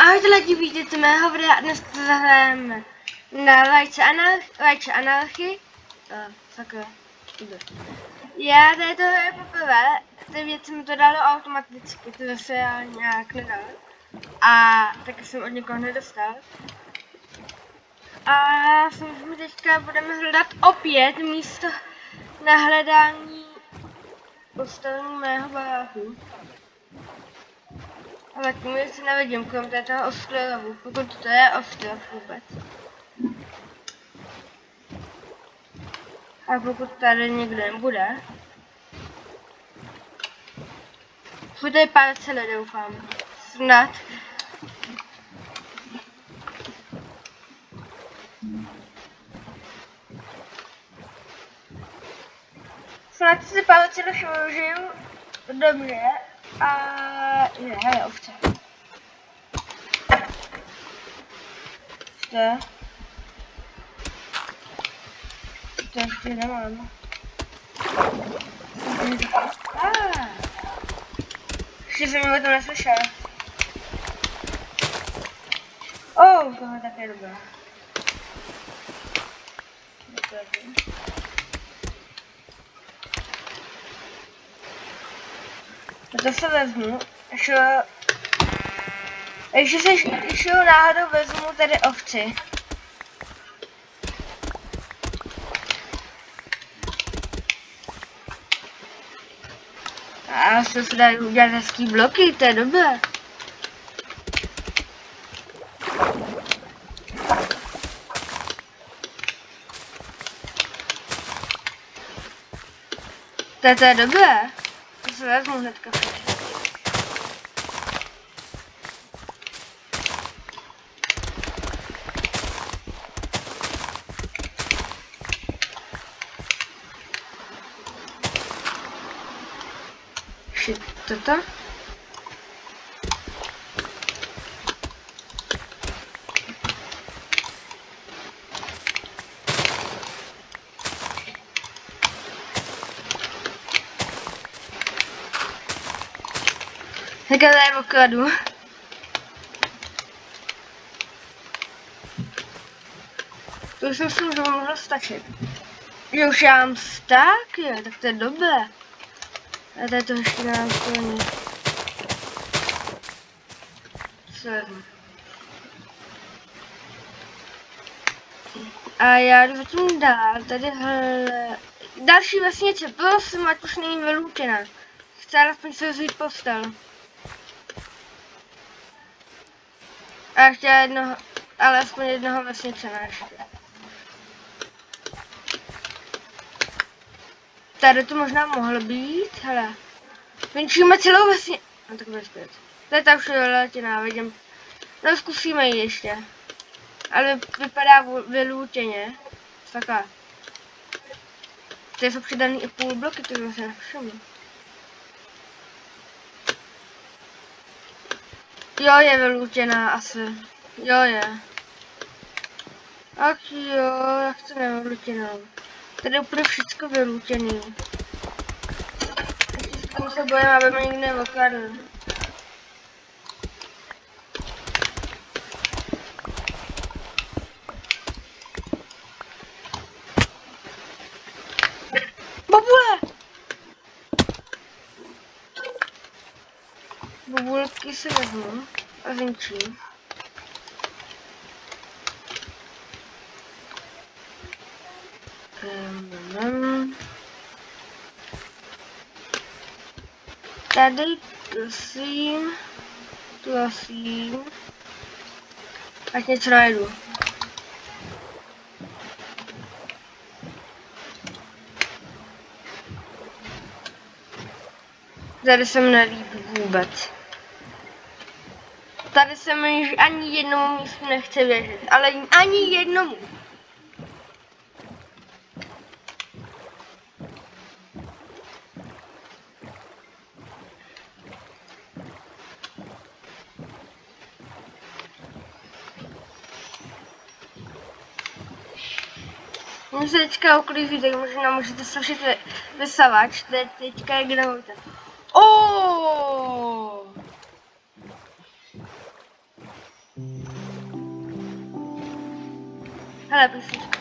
Ahojte lidi, vítejte mého videa, dnes to zahrajeme na Lajče Anarchy. Sakra, já tady to hraje poprvé, ty věci mi to dalo automaticky, to zase já nějak nedal. A taky jsem od někoho nedostal. A my teďka budeme hledat opět místo na hledání postavení mého baráku. Ale tím si nevidím, krom toho ostrovu, pokud to je ostrov vůbec. A pokud tady někde nebude. Bude tady pár celé, doufám. Snad. Snad si pár celé využiju dobře. A je ovce. To ještě nemám. Ještě jsem o tom neslyšel. Tohle také je dobré. To se vezmu, ještě náhodou vezmu tady ovci. A se dají udělat hezký bloky, to je dobré. To je dobré. To se vezmu hnedka. Toto. Tak já je okladu. To už myslím, že mohlo stačit. Jo, už já mám stack, jo, tak to je dobré. A tady to ještě nemám skvělně. A já jdu zatím dál, tady další vesnice, prosím, ať už není vyloučená. Chci alespoň se vzít postel. A ještě jednoho, alespoň jednoho vesnice na ještě. Tady to možná mohlo být, hele. Venčíme celou vesnici. No tak bude zpět. Tady ta už je vyletěná, vidím. No zkusíme ji ještě. Ale vypadá vyloučeně. Taká. Tady jsou přidaný i půl bloky, to se nevšiml. Jo, je vyloučená asi. Jo, je. Ach jo, jak to nevyloučenou. Tady je úplně všechno vyloučený. Ještě se bojím, aby mě nikdy neokradl. Bobule! Bobulky si vezmu a zničím. Tady prosím, ať něco najdu. Tady se mi nelíbí vůbec. Tady se mi ani jednomu místu nechce věřit, ale ani jednomu. Mě se teďka uklízí, tak možná můžete slyšet vysavač, teďka ignorujte. Hele, písnička.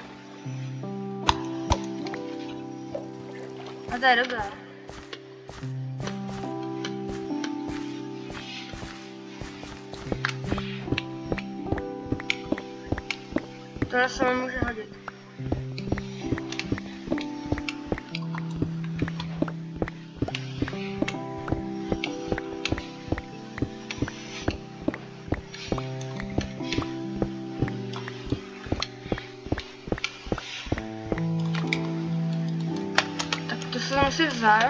A to je dobrá. Tohle se mi může hodit. Tak to jsem si vzal.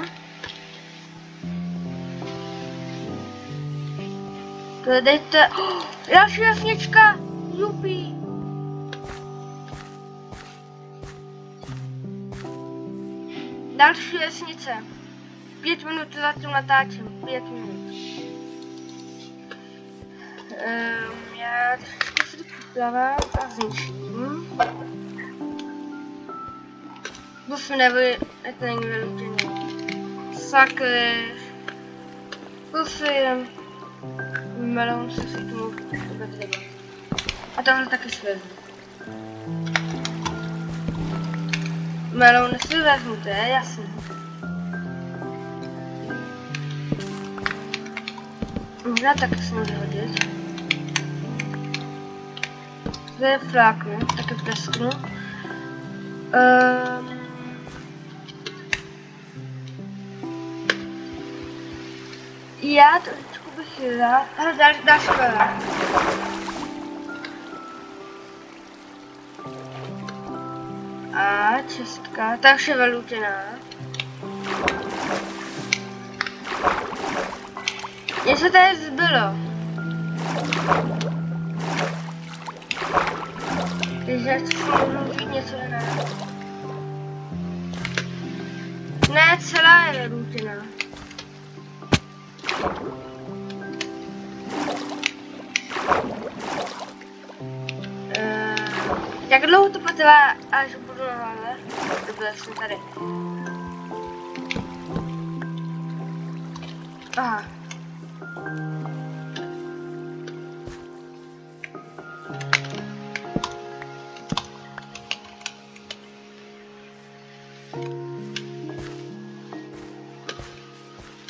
To dejte... Oh, další jasnička! Jupi! Další vesnice. 5 minut zatím natáčím. 5 minut. Já trošku si připravám a zničím. Bus nebude, to není vylučený. Sakry. Pusy. Melon se si tomu bude třeba. A tohle taky svezu. Melon si vezmu, to je jasný. Možná taky se může hodit. Zde fláknu, taky plesknu. Já trošku bych jela. Ale další velá. A čestka, ta už je velutěná. Něco tady zbylo. Takže si můžu vzít něco jiného. Ne, celá je velutěná. Jak dlouho to potrvá, až budu na hlavě? Dobře, jsem tady. Aha.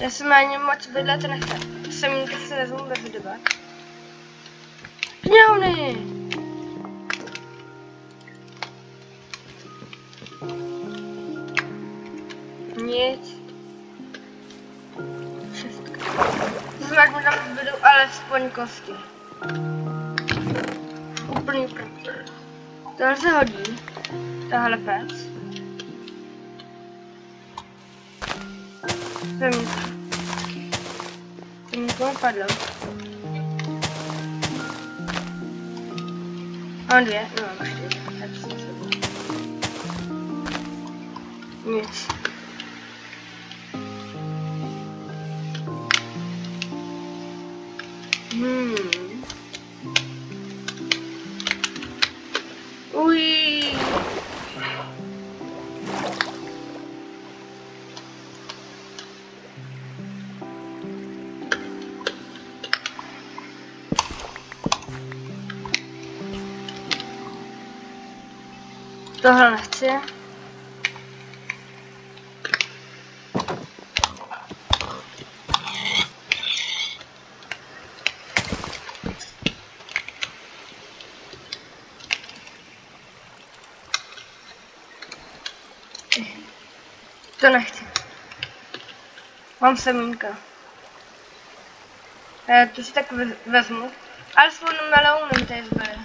Já jsem ani moc bydlet nechtěl. Semínka se vezmu bez debat. Knihovny! Nic. Šestka. To znamená, že tam zbydou alespoň kosti. Úplný prd. Tohle se hodí. Tahle pec. Semínka. Semínka mi padlo. Mám dvě, no mám 4. Tak si nic. Uj. Tohle nechci. To nechci. Mám semínka. To si tak vezmu. Alespoň melouny tady zbyly.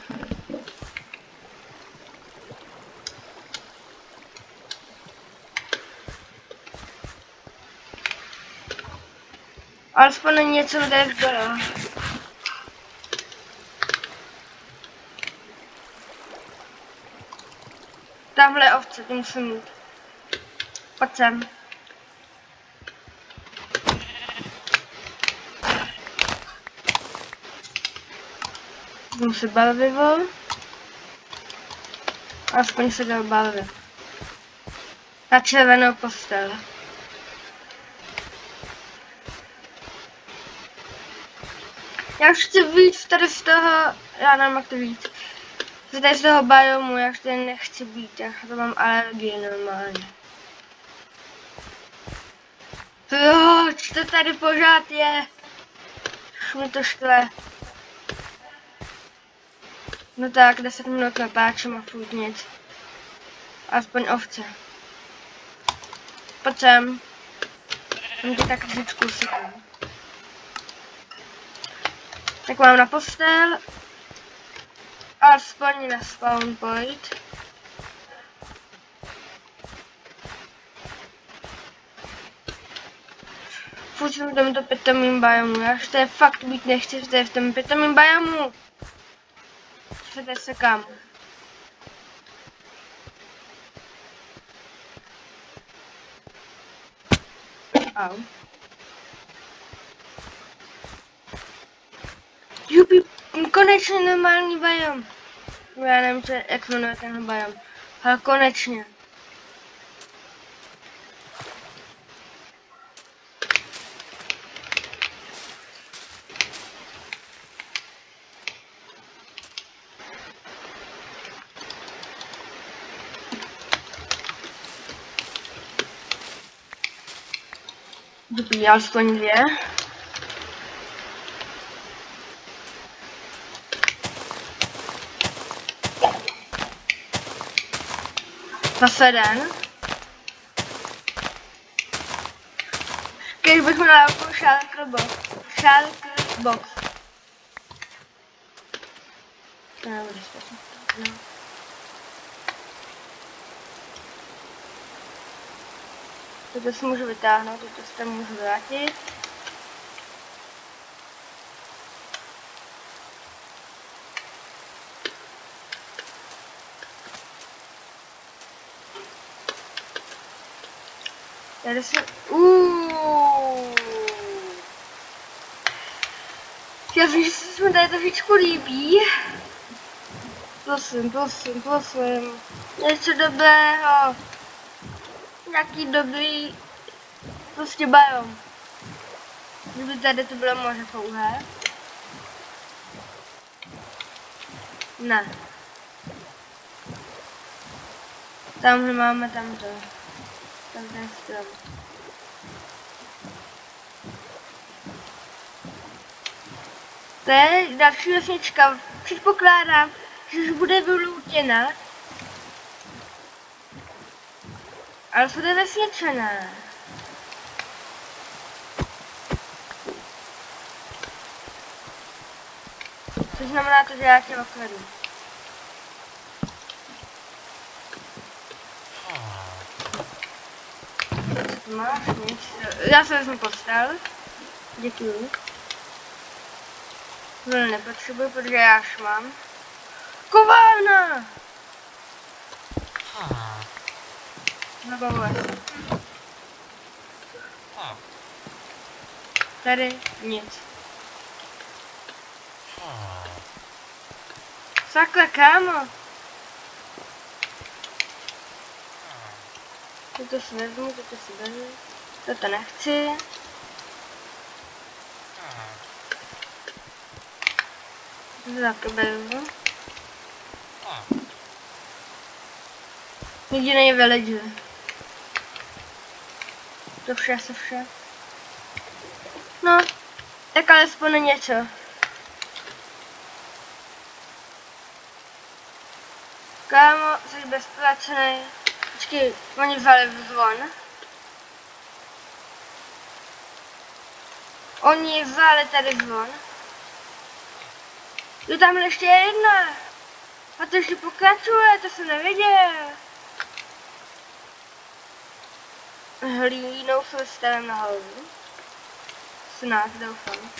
Alespoň něco tady zbylo. Tamhle ovce, ty musím mít. Pojď sem. Jdu se balvivo. Aspoň se dal balvit. Na červenou postel. Já už chci víc tady z toho, já nevím jak to víc. Tady z toho biomu, já tady nechci být, já to mám alergii normálně. Proč to tady pořád je? Už mi to štve. No tak, 10 minut natáčím a furt nic. Aspoň ovce. Pojď sem. Mám tě tak vždycky sekund. Tak mám na postel. Aspoň na spawn point. Furt jsem v tomto pitomým biomu. Já už tady fakt být nechci v tom pitomým biomu. Se tady sekám. Au. Jupi, konečně normální biom. Já nevím, jak se jmenuje ten biom. Ale konečně. Dobrý, alespoň 2. Zase jeden. Když bych měla jako shulker box. To nebude špatně. No. Toto si můžu vytáhnout, toto si tam můžu vrátit. Tady si... Já vím, že se mi tady trošičku líbí. Prosím. Něco dobrého. Nějaký dobrý... Prostě biom. Kdyby tady to bylo moře pouhé. Ne. Tamhle máme tamto. Tam ten strom. To je další vesnička. Předpokládám, že už bude vyloutěna. Ale to je vesnička, ne? To znamená to, že já tě okradu. Co to máš? Nic. Já se vezmu postel. Děkuju. No nepotřebuji, protože já už mám. Kovárna! Zabavuje se. Tady nic. Sakra, kámo. Toto si vezmu, toto si vezmu. Toto nechci. Toto taky vezmu. Nikdy není villager. To vše. No, tak alespoň něco. Kámo, jsi bezplacený. Počkej, oni vzali zvon. Oni vzali tady zvon. Jo, tam ještě jedna. A to ještě pokračuje, to jsem neviděl. Hlínou se stavím na hlavu. Snad, doufám.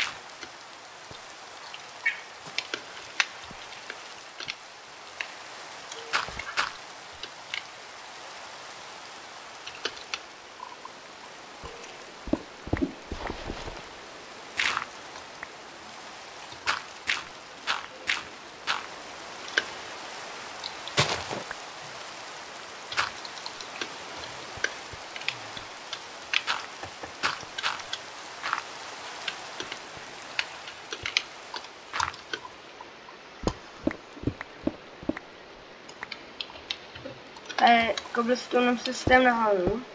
A je cobblestone systém nahoru.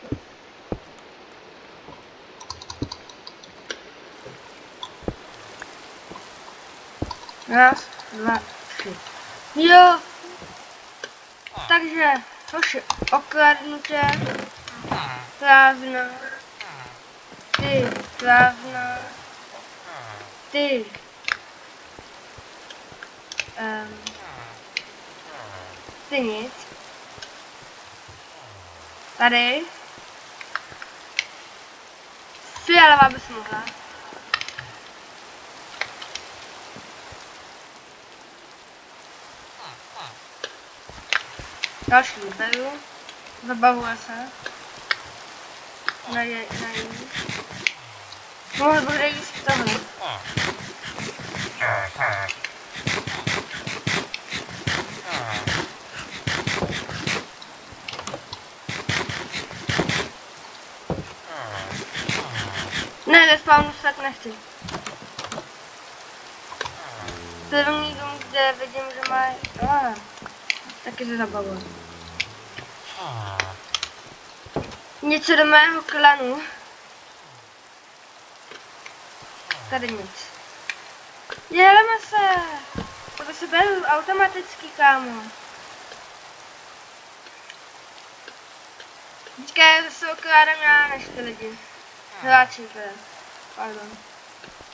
Raz, dva, tři. Jo! Takže, což okradnutě, prázdno, ty, prázdno, ty, ty nic, tady, fialová bys mohla. Další beru, zabavuje se, na jí. Mohl bude jíst tohle. Ne, ve spawnu se tak nechci. První dům, kde vidím, že má... taky se zabavuje. Něco do mého klanu. Tady nic. Jeleme se! To se beru automaticky, kámo. Teďka se okládám já než ty lidi. Hráči teda. Pardon.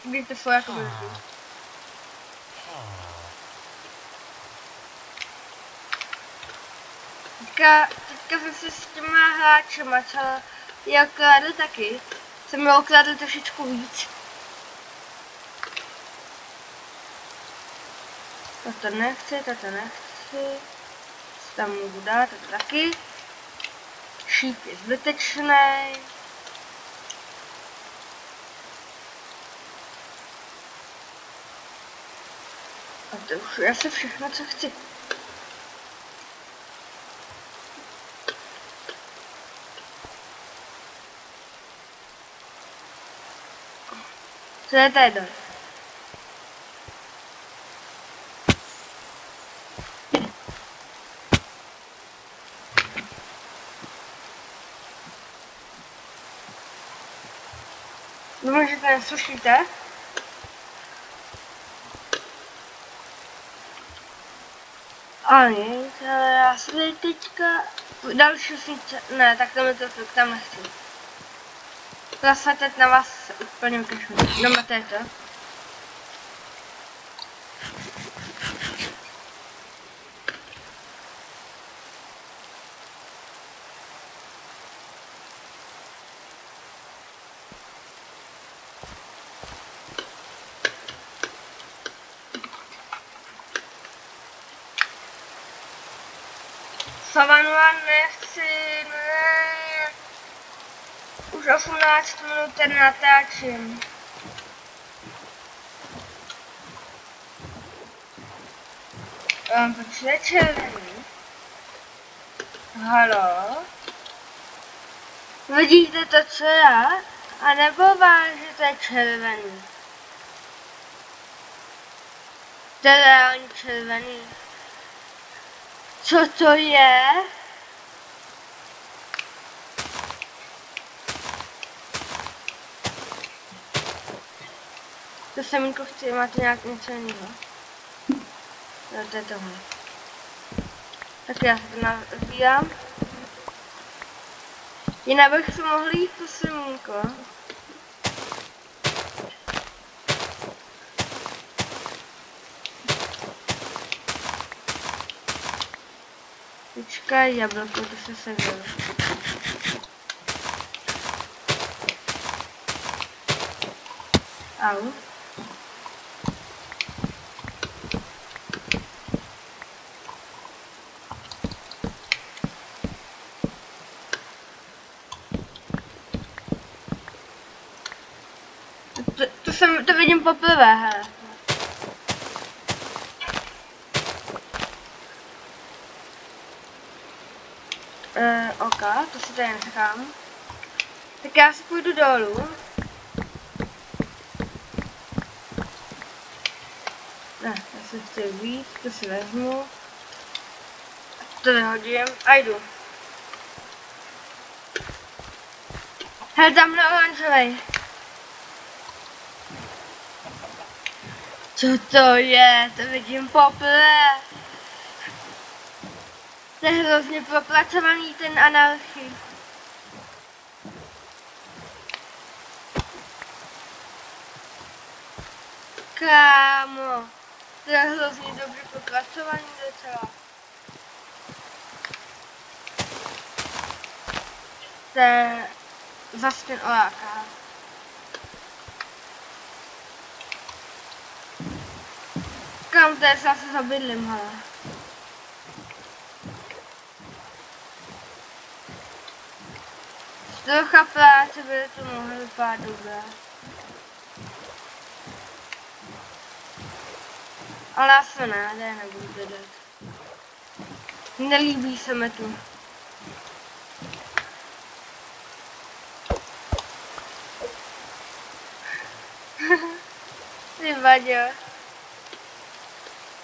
Víte, jsou jako brzdí. Teďka jsem si s těma hráčema, co je okládl taky, jsem mi okládl trošičku víc. Toto nechci. Tam můžu dát, to taky. Šíp je zbytečný. A to už je asi všechno, co chci. Co je tady? Doufám, že to nesušíte. Ale nic, ale já si tady teďka další svíce, ne, tak to mi to tam nechci. Zase teď na vás úplně vykašlu. Doma to je to. Savanu nechci, ne. Už 18 minut tady natáčím. Proč je červený? Halo? Vidíte to, co já? A nebo vás, že to je červený? To je reálně červený. Co to je? To semínko chci, máte nějak něco jiného? No, to je tohle. Tak já se to nabírám. Jinak bych si mohl jít to semínko. Počkej, jablko, to se sevřelo. Au. To vidím poprvé, hele. OK, to si tady nechám. Tak já si půjdu dolů. Ne, já si chci víc, to si vezmu. To vyhodím a jdu. Hele, tam na oranžovej. Co to je? To vidím pople. To je hrozně propracovaný ten anarchy. Kámo, to je hrozně dobře propracovaný docela. To je zase ten oláka. Kam to je zase za bydlím, hele. Trocha práce by to mohlo vypadat dobré. Ale asi ne, nebudu dodat. Nelíbí se mi tu. Ty vadě.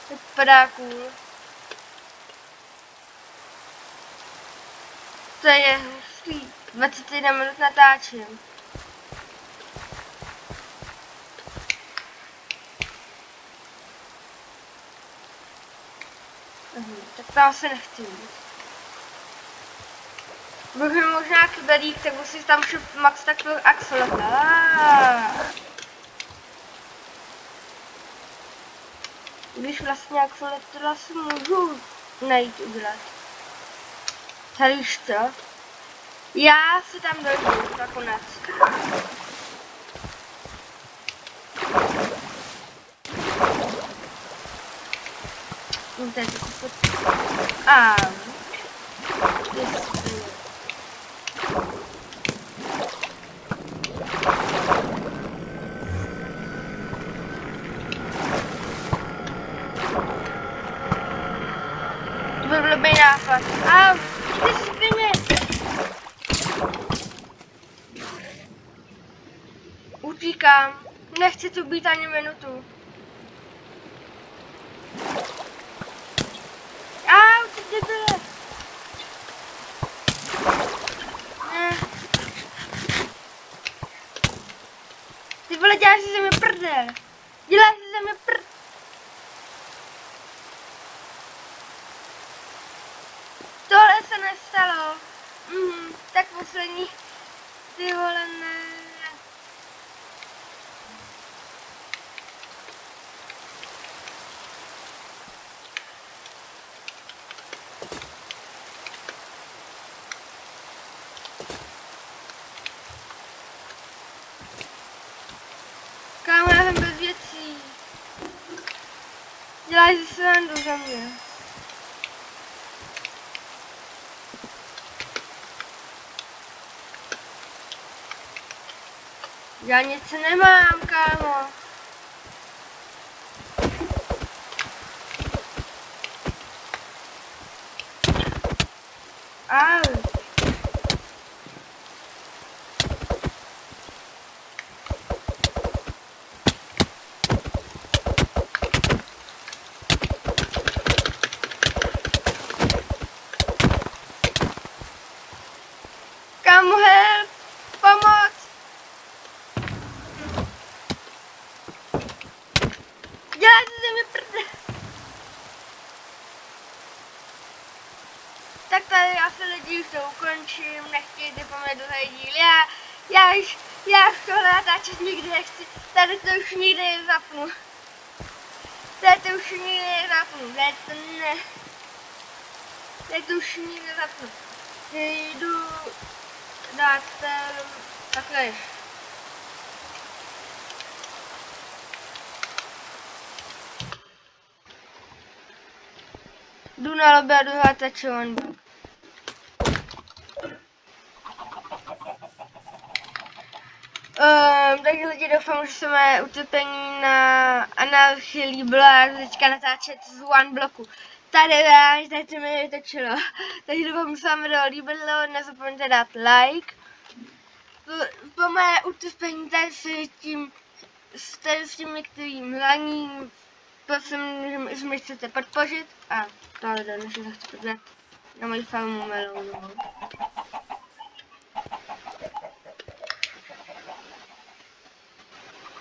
Vypadá cool. To je hustý. 21 minut natáčím. Tak to asi nechci jít. Budu možná kyberík, tak musím tam šup max takový akcelerator. Když vlastně akcelerator asi můžu najít udělat. Tady už to. Já si tam dojdu nakonec. Tady kupit. A. To by byl dobrý nápad. A ty svině. Utíkám. Nechci tu být ani minutu. Ty debile. Ne. Ty vole, děláš si ze mě prdel. Děláš si ze mě prdel. Tohle se nestalo. Tak poslední. Ty vole, ne. Kámo, já jsem bez věcí. Děláš si srandu za mě. Já nic nemám, kámo. Au. Kámo, help! Pomoc! Dělá se ze mě prdel. Tak tady asi lidi už to ukončím, nechtějte po mě druhý díl. Já už tohle natáčet nikdy nechci. Tady to už nikdy nezapnu. Tady to už nikdy nezapnu. Tady to už nikdy nezapnu. Jdu dát takhle. Jdu na lobby a jdu hrát One. Takže lidi, doufám, že se mé utrpení na anarchii líbilo a já teďka natáčet z One bloku. Tady se mi vytočilo. Takže doufám, že se vám video líbilo, nezapomeňte dát like. Po mé utrpení tady s tím některým hraním, prosím, že mi chcete podpořit a tohle než se chci podívat na moji farmu melounu.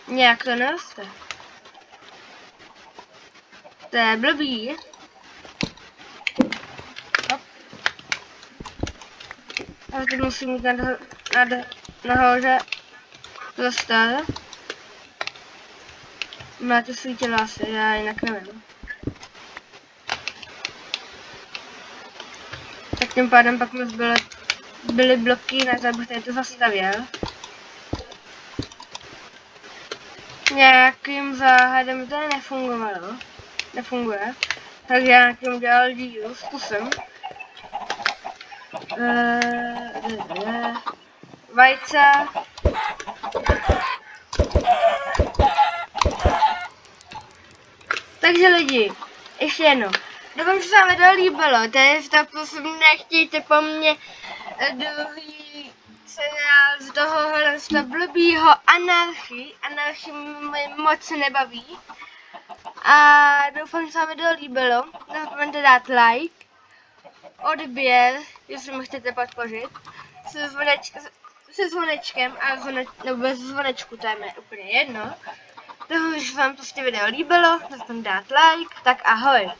Nějak to neroste. To je blbý. Hop. Ale teď musím jít nahoře dostat. Máte svítila asi, já jinak nevím. Tak tím pádem pak mi byly bloky na to, abych to zastavěl. Nějakým záhadem to nefungovalo. Nefunguje. Tak já nějakým udělal díl, zkusím. Vajce. Takže lidi, ještě jednou. Doufám, že se vám video líbilo, takže tak prosím nechtějte po mně druhý seriál z tohohle z toho blbýho Anarchy. Anarchy mě moc nebaví. A doufám, že se vám video líbilo. Nezapomeňte dát like, odběr, jestli mě chcete podpořit, se zvonečkem a nebo bez zvonečku, to je mi úplně jedno. Doufám, že se vám prostě video líbilo, nezapomeňte dát like, tak ahoj.